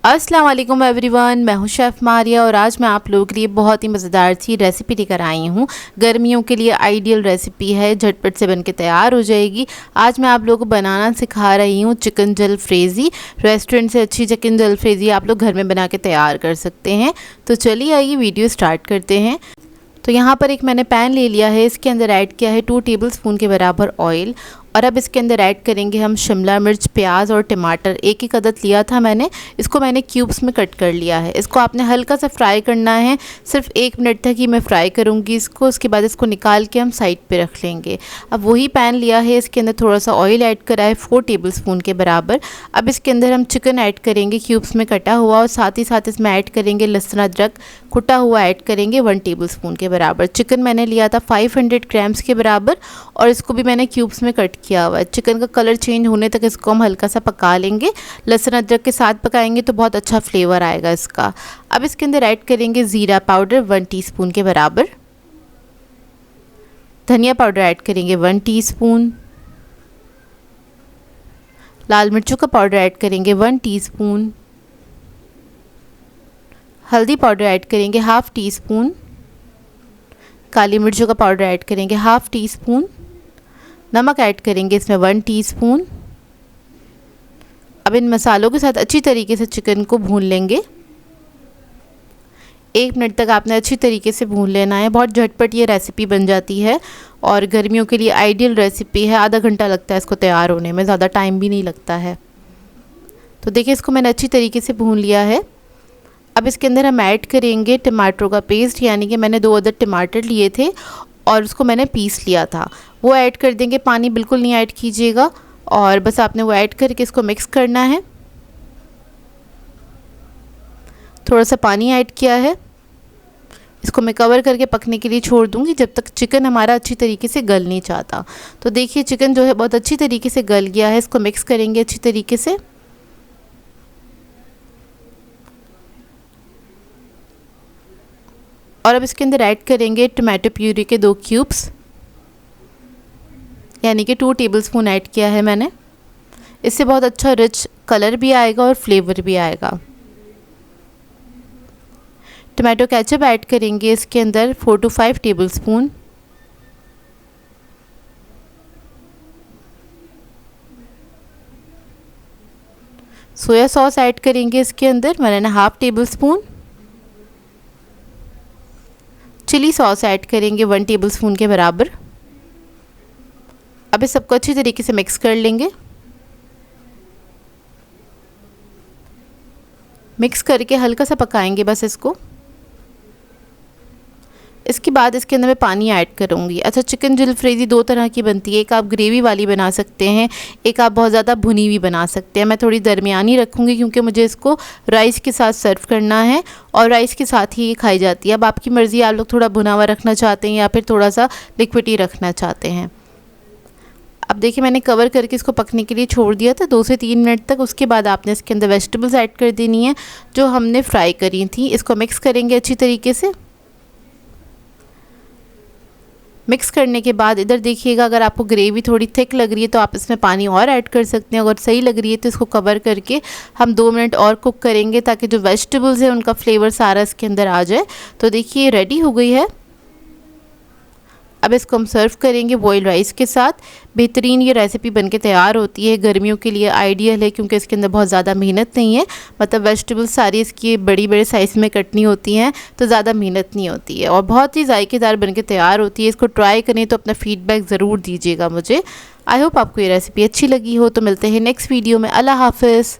अस्सलाम वालेकुम एवरीवन, मैं हूं शेफ़ मारिया और आज मैं आप लोगों के लिए बहुत ही मज़ेदार सी रेसिपी लेकर आई हूं। गर्मियों के लिए आइडियल रेसिपी है, झटपट से बनके तैयार हो जाएगी। आज मैं आप लोगों को बनाना सिखा रही हूं चिकन जलफ्रेज़ी। रेस्टोरेंट से अच्छी चिकन जलफ्रेज़ी आप लोग घर में बना के तैयार कर सकते हैं। तो चलिए आइए वीडियो स्टार्ट करते हैं। तो यहाँ पर एक मैंने पैन ले लिया है, इसके अंदर ऐड किया है 2 टेबलस्पून के बराबर ऑयल और अब इसके अंदर ऐड करेंगे हम शिमला मिर्च, प्याज और टमाटर। एक एक अदद लिया था मैंने, इसको मैंने क्यूब्स में कट कर लिया है। इसको आपने हल्का सा फ्राई करना है, सिर्फ 1 मिनट तक ही मैं फ्राई करूँगी इसको। उसके बाद इसको निकाल के हम साइड पे रख लेंगे। अब वही पैन लिया है, इसके अंदर थोड़ा सा ऑयल ऐड करा है 4 टेबलस्पून के बराबर। अब इसके अंदर हम चिकन ऐड करेंगे क्यूब्स में कटा हुआ और साथ ही साथ इसमें ऐड करेंगे लहसुन अदरक कुटा हुआ ऐड करेंगे 1 टेबलस्पून के बराबर। चिकन मैंने लिया था 500 ग्राम्स के बराबर और इसको भी मैंने क्यूब्स में कट किया हुआ है। चिकन का कलर चेंज होने तक इसको हम हल्का सा पका लेंगे। लहसुन अदरक के साथ पकाएंगे तो बहुत अच्छा फ्लेवर आएगा इसका। अब इसके अंदर ऐड करेंगे ज़ीरा पाउडर 1 टीस्पून के बराबर, धनिया पाउडर ऐड करेंगे 1 टीस्पून, लाल मिर्चों का पाउडर ऐड करेंगे 1 टीस्पून, हल्दी पाउडर ऐड करेंगे 1/2 टीस्पून, काली मिर्चों का पाउडर ऐड करेंगे 1/2 टीस्पून, नमक ऐड करेंगे इसमें 1 टीस्पून। अब इन मसालों के साथ अच्छी तरीके से चिकन को भून लेंगे। 1 मिनट तक आपने अच्छी तरीके से भून लेना है। बहुत झटपट ये रेसिपी बन जाती है और गर्मियों के लिए आइडियल रेसिपी है। आधा घंटा लगता है इसको तैयार होने में, ज़्यादा टाइम भी नहीं लगता है। तो देखिए इसको मैंने अच्छी तरीके से भून लिया है। अब इसके अंदर हम ऐड करेंगे टमाटरों का पेस्ट, यानी कि मैंने 2 अदद टमाटर लिए थे और उसको मैंने पीस लिया था, वो ऐड कर देंगे। पानी बिल्कुल नहीं ऐड कीजिएगा और बस आपने वो ऐड करके इसको मिक्स करना है। थोड़ा सा पानी ऐड किया है, इसको मैं कवर करके पकने के लिए छोड़ दूंगी जब तक चिकन हमारा अच्छी तरीके से गल नहीं चाहता। तो देखिए चिकन जो है बहुत अच्छी तरीके से गल गया है। इसको मिक्स करेंगे अच्छी तरीके से। और अब इसके अंदर ऐड करेंगे टमाटो प्यूरी के 2 क्यूब्स, यानी कि 2 टेबलस्पून ऐड किया है मैंने। इससे बहुत अच्छा रिच कलर भी आएगा और फ्लेवर भी आएगा। टमाटो केचप ऐड करेंगे इसके अंदर 4 to 5 tablespoon. Soya sauce add करेंगे इसके अंदर मैंने 1/2 टेबलस्पून। चिली सॉस ऐड करेंगे 1 टेबलस्पून के बराबर। अब इस सबको अच्छी तरीके से मिक्स कर लेंगे। मिक्स करके हल्का सा पकाएंगे बस इसको। इसके बाद इसके अंदर मैं पानी ऐड करूँगी। अच्छा, चिकन जलफ्रेज़ी 2 तरह की बनती है, एक आप ग्रेवी वाली बना सकते हैं, एक आप बहुत ज़्यादा भुनी हुई बना सकते हैं। मैं थोड़ी दरमियानी रखूँगी क्योंकि मुझे इसको राइस के साथ सर्व करना है और राइस के साथ ही ये खाई जाती है। अब आपकी मर्ज़ी, आप लोग थोड़ा भुना हुआ रखना चाहते हैं या फिर थोड़ा सा लिक्विडी रखना चाहते हैं। अब देखिए मैंने कवर करके इसको पकने के लिए छोड़ दिया था 2 से 3 मिनट तक। उसके बाद आपने इसके अंदर वेजिटेबल्स ऐड कर देनी है जो हमने फ्राई करी थी। इसको मिक्स करेंगे अच्छी तरीके से। मिक्स करने के बाद इधर देखिएगा, अगर आपको ग्रेवी थोड़ी थिक लग रही है तो आप इसमें पानी और ऐड कर सकते हैं। अगर सही लग रही है तो इसको कवर करके हम 2 मिनट और कुक करेंगे ताकि जो वेजिटेबल्स हैं उनका फ्लेवर सारा इसके अंदर आ जाए। तो देखिए रेडी हो गई है। अब इसको हम सर्व करेंगे बॉइल्ड राइस के साथ। बेहतरीन ये रेसिपी बनके तैयार होती है, गर्मियों के लिए आइडियल है क्योंकि इसके अंदर बहुत ज़्यादा मेहनत नहीं है। मतलब वेजिटेबल्स सारी इसकी बड़ी बड़े साइज़ में कटनी होती हैं तो ज़्यादा मेहनत नहीं होती है और बहुत ही जायकेदार बनके तैयार होती है। इसको ट्राई करें तो अपना फीडबैक ज़रूर दीजिएगा मुझे। आई होप आपको ये रेसिपी अच्छी लगी हो। तो मिलते हैं नेक्स्ट वीडियो में। अल्लाह हाफ़िज़।